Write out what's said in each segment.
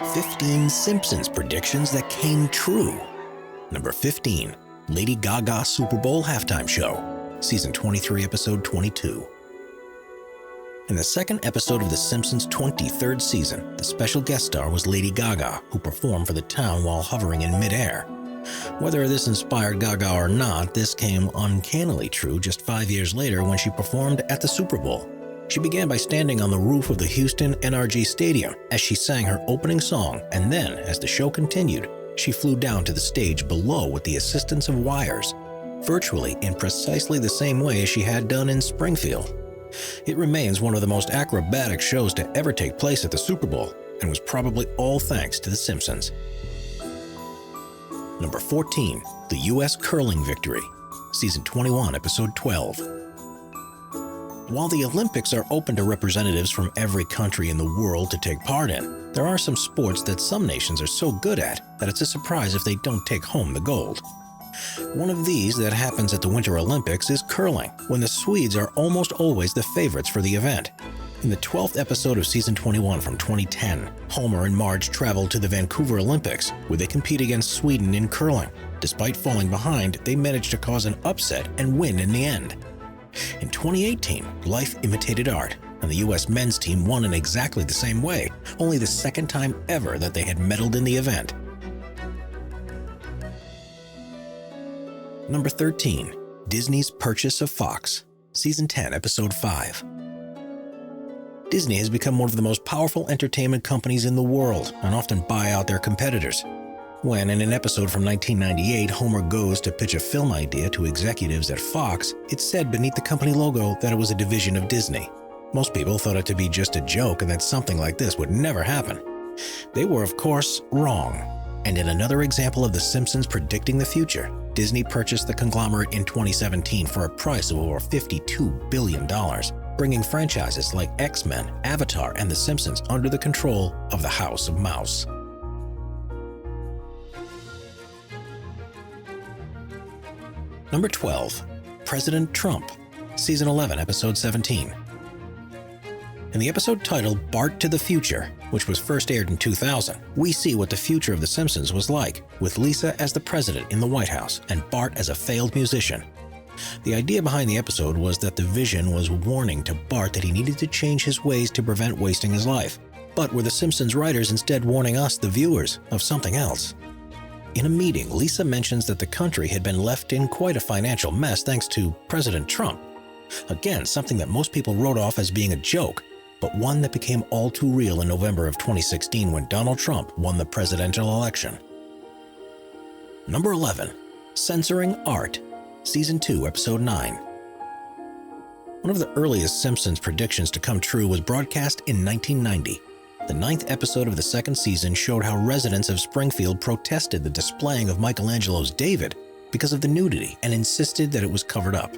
15 Simpsons predictions that came true. Number 15, Lady Gaga Super Bowl halftime show, season 23, episode 22. In the second episode of The Simpsons' 23rd season, the special guest star was Lady Gaga, who performed for the town while hovering in midair. Whether this inspired Gaga or not, this came uncannily true just 5 years later when she performed at the Super Bowl. She began by standing on the roof of the Houston NRG Stadium as she sang her opening song, and then, as the show continued, she flew down to the stage below with the assistance of wires, virtually in precisely the same way as she had done in Springfield. It remains one of the most acrobatic shows to ever take place at the Super Bowl, and was probably all thanks to The Simpsons. Number 14, the U.S. curling victory, season 21, episode 12. While the Olympics are open to representatives from every country in the world to take part in, there are some sports that some nations are so good at that it's a surprise if they don't take home the gold. One of these that happens at the Winter Olympics is curling, when the Swedes are almost always the favorites for the event. In the 12th episode of season 21 from 2010, Homer and Marge travel to the Vancouver Olympics, where they compete against Sweden in curling. Despite falling behind, they manage to cause an upset and win in the end. In 2018, life imitated art, and the U.S. men's team won in exactly the same way, only the second time ever that they had medaled in the event. Number 13, Disney's purchase of Fox, season 10, episode 5. Disney has become one of the most powerful entertainment companies in the world and often buy out their competitors. When, in an episode from 1998, Homer goes to pitch a film idea to executives at Fox, it said beneath the company logo that it was a division of Disney. Most people thought it to be just a joke and that something like this would never happen. They were, of course, wrong. And in another example of The Simpsons predicting the future, Disney purchased the conglomerate in 2017 for a price of over $52 billion, bringing franchises like X-Men, Avatar, and The Simpsons under the control of the House of Mouse. Number 12, President Trump, season 11, episode 17. In the episode titled Bart to the Future, which was first aired in 2000, we see what the future of The Simpsons was like, with Lisa as the president in the White House and Bart as a failed musician. The idea behind the episode was that the vision was warning to Bart that he needed to change his ways to prevent wasting his life. But were The Simpsons writers instead warning us, the viewers, of something else? In a meeting, Lisa mentions that the country had been left in quite a financial mess thanks to President Trump. Again, something that most people wrote off as being a joke, but one that became all too real in November of 2016 when Donald Trump won the presidential election. Number 11, Censoring Art, season 2, episode 9. One of the earliest Simpsons predictions to come true was broadcast in 1990. The 9th episode of the second season showed how residents of Springfield protested the displaying of Michelangelo's David because of the nudity and insisted that it was covered up.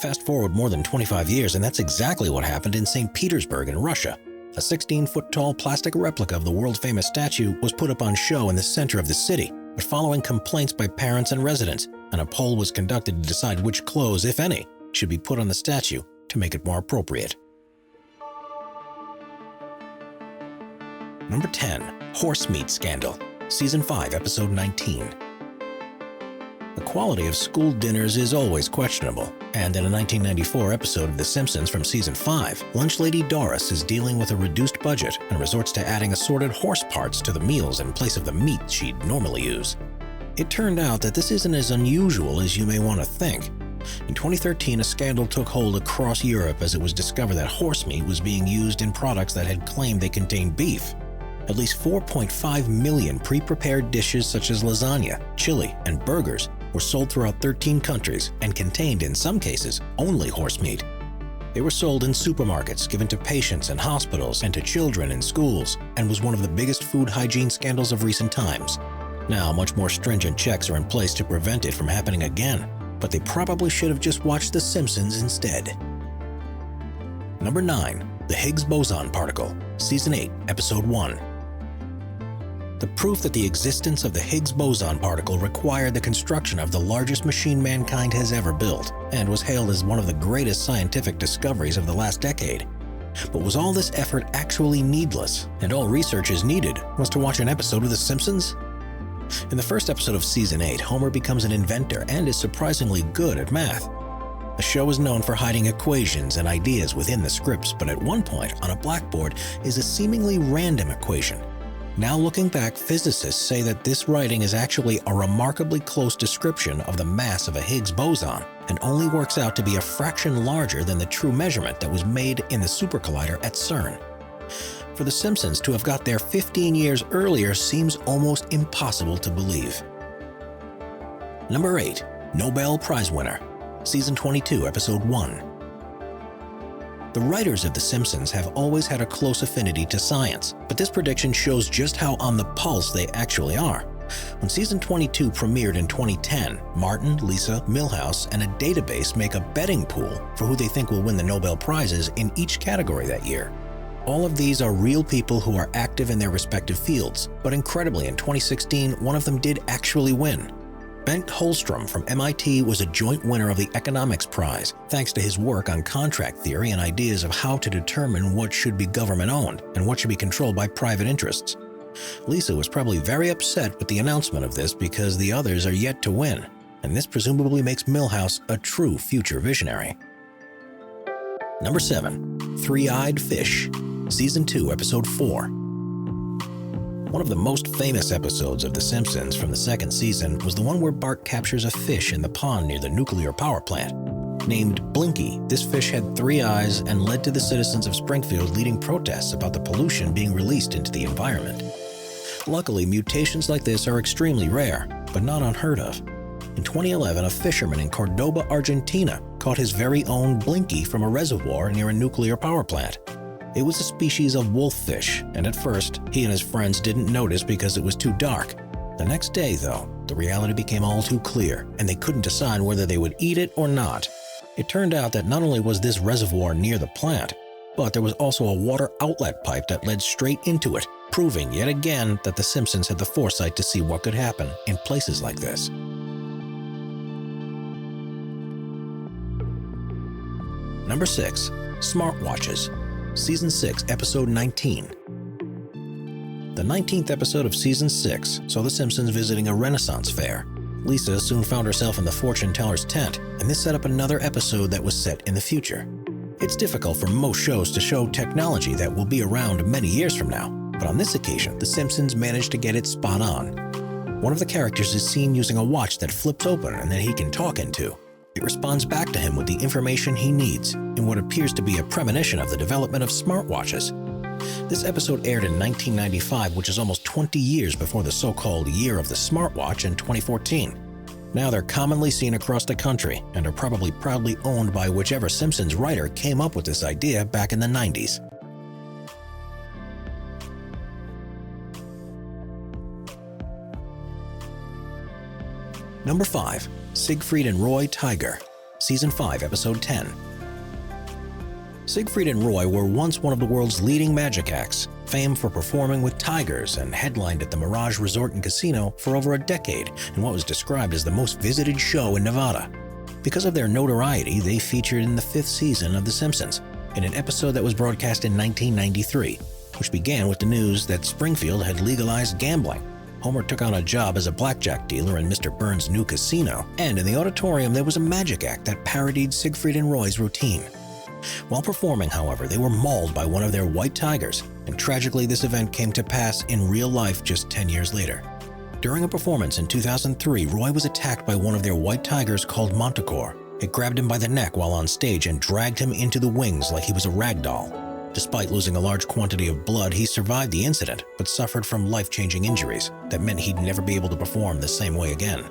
Fast forward more than 25 years, and that's exactly what happened in St. Petersburg in Russia. A 16-foot-tall plastic replica of the world-famous statue was put up on show in the center of the city, but following complaints by parents and residents, and a poll was conducted to decide which clothes, if any, should be put on the statue to make it more appropriate. Number 10, Horsemeat Scandal, season 5, episode 19. The quality of school dinners is always questionable, and in a 1994 episode of The Simpsons from season 5, lunch lady Doris is dealing with a reduced budget and resorts to adding assorted horse parts to the meals in place of the meat she'd normally use. It turned out that this isn't as unusual as you may want to think. In 2013, a scandal took hold across Europe as it was discovered that horse meat was being used in products that had claimed they contained beef. At least 4.5 million pre-prepared dishes such as lasagna, chili, and burgers were sold throughout 13 countries and contained, in some cases, only horse meat. They were sold in supermarkets, given to patients in hospitals and to children in schools, and was one of the biggest food hygiene scandals of recent times. Now, much more stringent checks are in place to prevent it from happening again, but they probably should have just watched The Simpsons instead. Number 9, the Higgs boson particle, season 8, episode 1. The proof that the existence of the Higgs boson particle required the construction of the largest machine mankind has ever built, and was hailed as one of the greatest scientific discoveries of the last decade. But was all this effort actually needless, and all researchers needed was to watch an episode of The Simpsons? In the first episode of Season 8, Homer becomes an inventor and is surprisingly good at math. The show is known for hiding equations and ideas within the scripts, but at one point on a blackboard is a seemingly random equation. Now looking back, physicists say that this writing is actually a remarkably close description of the mass of a Higgs boson, and only works out to be a fraction larger than the true measurement that was made in the super collider at CERN. For The Simpsons to have got there 15 years earlier seems almost impossible to believe. Number 8. Nobel Prize winner. Season 22, Episode 1. The writers of The Simpsons have always had a close affinity to science, but this prediction shows just how on the pulse they actually are. When Season 22 premiered in 2010, Martin, Lisa, Milhouse, and a database make a betting pool for who they think will win the Nobel Prizes in each category that year. All of these are real people who are active in their respective fields, but incredibly in 2016, one of them did actually win. Bengt Holmstrom from MIT was a joint winner of the Economics Prize, thanks to his work on contract theory and ideas of how to determine what should be government-owned and what should be controlled by private interests. Lisa was probably very upset with the announcement of this because the others are yet to win, and this presumably makes Milhouse a true future visionary. Number 7. Threeeyed Fish. Season 2, Episode 4. One of the most famous episodes of The Simpsons from the second season was the one where Bart captures a fish in the pond near the nuclear power plant. Named Blinky, this fish had 3 eyes and led to the citizens of Springfield leading protests about the pollution being released into the environment. Luckily, mutations like this are extremely rare, but not unheard of. In 2011, a fisherman in Cordoba, Argentina, caught his very own Blinky from a reservoir near a nuclear power plant. It was a species of wolffish, and at first, he and his friends didn't notice because it was too dark. The next day, though, the reality became all too clear, and they couldn't decide whether they would eat it or not. It turned out that not only was this reservoir near the plant, but there was also a water outlet pipe that led straight into it, proving yet again that the Simpsons had the foresight to see what could happen in places like this. Number 6. Smartwatches. Season 6, Episode 19. The 19th episode of Season 6 saw the Simpsons visiting a Renaissance fair. Lisa soon found herself in the fortune teller's tent, and this set up another episode that was set in the future. It's difficult for most shows to show technology that will be around many years from now, but on this occasion, the Simpsons managed to get it spot on. One of the characters is seen using a watch that flips open and that he can talk into. It responds back to him with the information he needs, in what appears to be a premonition of the development of smartwatches. This episode aired in 1995, which is almost 20 years before the so-called Year of the Smartwatch in 2014. Now they're commonly seen across the country, and are probably proudly owned by whichever Simpsons writer came up with this idea back in the 90s. Number 5. Siegfried and Roy Tiger. Season 5, Episode 10. Siegfried and Roy were once one of the world's leading magic acts, famed for performing with tigers and headlined at the Mirage Resort and Casino for over a decade in what was described as the most visited show in Nevada. Because of their notoriety, they featured in the 5th season of The Simpsons, in an episode that was broadcast in 1993, which began with the news that Springfield had legalized gambling. Homer took on a job as a blackjack dealer in Mr. Burns' new casino, and in the auditorium there was a magic act that parodied Siegfried and Roy's routine. While performing, however, they were mauled by one of their white tigers, and tragically this event came to pass in real life just 10 years later. During a performance in 2003, Roy was attacked by one of their white tigers called Manticore. It grabbed him by the neck while on stage and dragged him into the wings like he was a rag doll. Despite losing a large quantity of blood, he survived the incident, but suffered from life-changing injuries that meant he'd never be able to perform the same way again.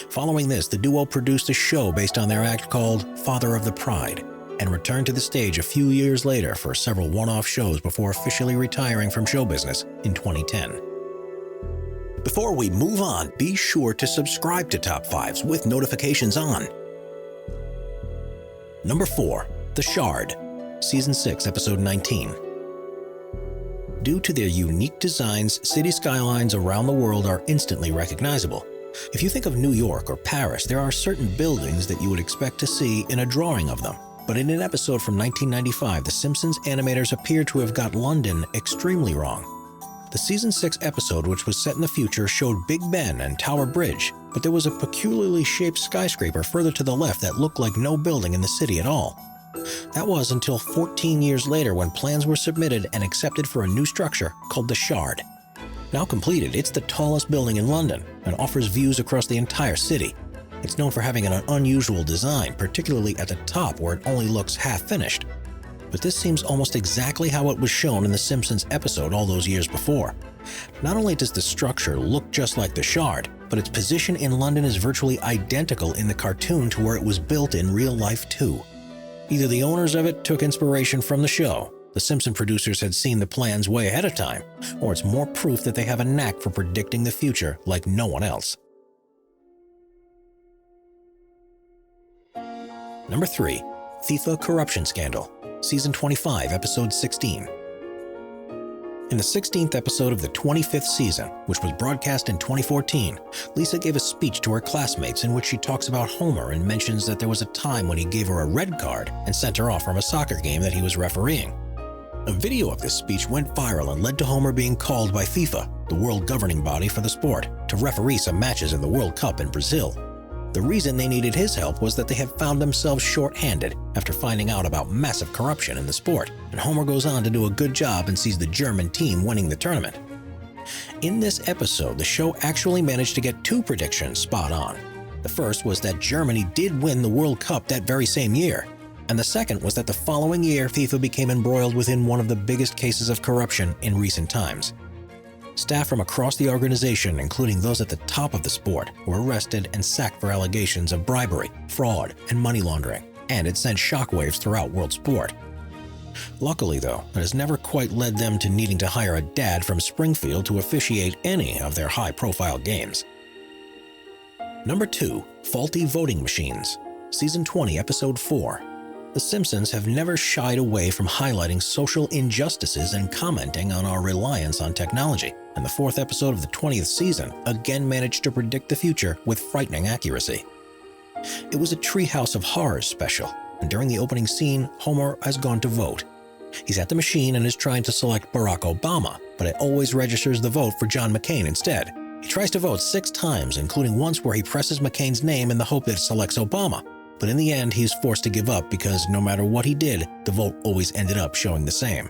Following this, the duo produced a show based on their act called Father of the Pride, and returned to the stage a few years later for several one-off shows before officially retiring from show business in 2010. Before we move on, be sure to subscribe to Top 5s with notifications on. Number 4. The Shard. Season 6, Episode 19. Due to their unique designs, city skylines around the world are instantly recognizable. If you think of New York or Paris, there are certain buildings that you would expect to see in a drawing of them. But in an episode from 1995, The Simpsons animators appear to have got London extremely wrong. The Season 6 episode, which was set in the future, showed Big Ben and Tower Bridge, but there was a peculiarly shaped skyscraper further to the left that looked like no building in the city at all. That was until 14 years later when plans were submitted and accepted for a new structure called the Shard. Now completed, it's the tallest building in London and offers views across the entire city. It's known for having an unusual design, particularly at the top where it only looks half-finished. But this seems almost exactly how it was shown in the Simpsons episode all those years before. Not only does the structure look just like the Shard, but its position in London is virtually identical in the cartoon to where it was built in real life too. Either the owners of it took inspiration from the show, the Simpson producers had seen the plans way ahead of time, or it's more proof that they have a knack for predicting the future like no one else. Number 3. FIFA Corruption Scandal, Season 25, Episode 16. In the 16th episode of the 25th season, which was broadcast in 2014, Lisa gave a speech to her classmates in which she talks about Homer and mentions that there was a time when he gave her a red card and sent her off from a soccer game that he was refereeing. A video of this speech went viral and led to Homer being called by FIFA, the world governing body for the sport, to referee some matches in the World Cup in Brazil. The reason they needed his help was that they had found themselves short-handed after finding out about massive corruption in the sport, and Homer goes on to do a good job and sees the German team winning the tournament. In this episode, the show actually managed to get 2 predictions spot on. The first was that Germany did win the World Cup that very same year, and the second was that the following year FIFA became embroiled within one of the biggest cases of corruption in recent times. Staff from across the organization, including those at the top of the sport, were arrested and sacked for allegations of bribery, fraud, and money laundering, and it sent shockwaves throughout world sport. Luckily, though, it has never quite led them to needing to hire a dad from Springfield to officiate any of their high-profile games. Number 2. Faulty Voting Machines, Season 20, Episode 4. The Simpsons have never shied away from highlighting social injustices and commenting on our reliance on technology, and the 4th episode of the 20th season again managed to predict the future with frightening accuracy. It was a Treehouse of Horrors special, and during the opening scene, Homer has gone to vote. He's at the machine and is trying to select Barack Obama, but it always registers the vote for John McCain instead. He tries to vote 6 times, including once where he presses McCain's name in the hope that it selects Obama. But in the end, he's forced to give up because no matter what he did, the vote always ended up showing the same.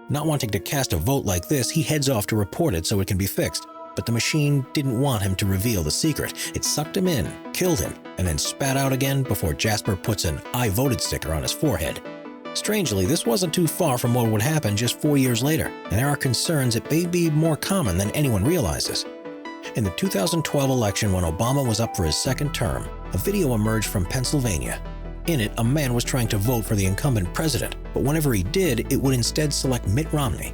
Not wanting to cast a vote like this, he heads off to report it so it can be fixed. But the machine didn't want him to reveal the secret. It sucked him in, killed him, and then spat out again before Jasper puts an "I voted" sticker on his forehead. Strangely, this wasn't too far from what would happen just 4 years later, and there are concerns it may be more common than anyone realizes. In the 2012 election, when Obama was up for his 2nd term, a video emerged from Pennsylvania. In it, a man was trying to vote for the incumbent president, but whenever he did, it would instead select Mitt Romney.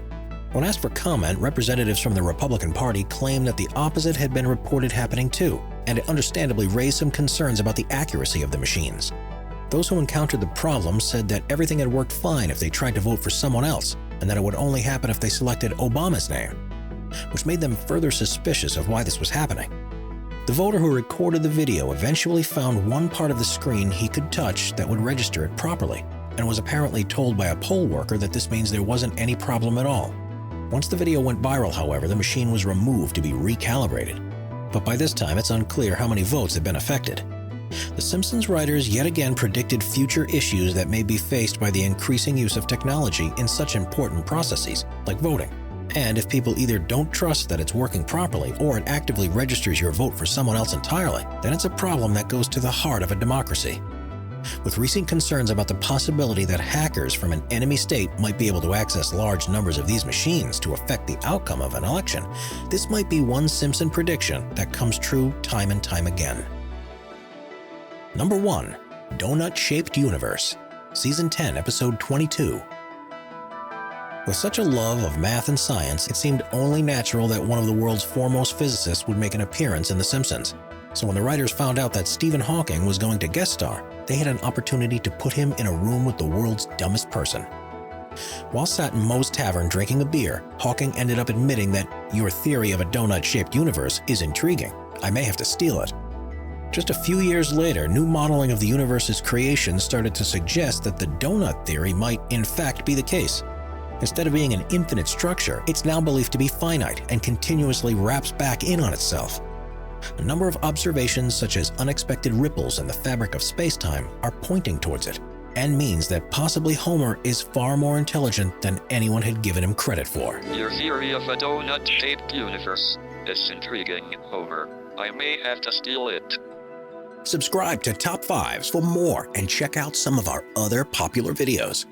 When asked for comment, representatives from the Republican Party claimed that the opposite had been reported happening too, and it understandably raised some concerns about the accuracy of the machines. Those who encountered the problem said that everything had worked fine if they tried to vote for someone else, and that it would only happen if they selected Obama's name, which made them further suspicious of why this was happening. The voter who recorded the video eventually found one part of the screen he could touch that would register it properly, and was apparently told by a poll worker that this means there wasn't any problem at all. Once the video went viral, however, the machine was removed to be recalibrated. But by this time, it's unclear how many votes had been affected. The Simpsons writers yet again predicted future issues that may be faced by the increasing use of technology in such important processes, like voting. And if people either don't trust that it's working properly or it actively registers your vote for someone else entirely, then it's a problem that goes to the heart of a democracy. With recent concerns about the possibility that hackers from an enemy state might be able to access large numbers of these machines to affect the outcome of an election, this might be one Simpson prediction that comes true time and time again. Number 1. DonutShaped Universe, Season 10, Episode 22. With such a love of math and science, it seemed only natural that one of the world's foremost physicists would make an appearance in The Simpsons. So when the writers found out that Stephen Hawking was going to guest star, they had an opportunity to put him in a room with the world's dumbest person. While sat in Moe's Tavern drinking a beer, Hawking ended up admitting that "Your theory of a donut-shaped universe is intriguing. I may have to steal it." Just a few years later, new modeling of the universe's creation started to suggest that the donut theory might in fact be the case. Instead of being an infinite structure, it's now believed to be finite and continuously wraps back in on itself. A number of observations, such as unexpected ripples in the fabric of space-time, are pointing towards it, and means that possibly Homer is far more intelligent than anyone had given him credit for. Your theory of a donut-shaped universe is intriguing, Homer. I may have to steal it. Subscribe to Top 5s for more and check out some of our other popular videos.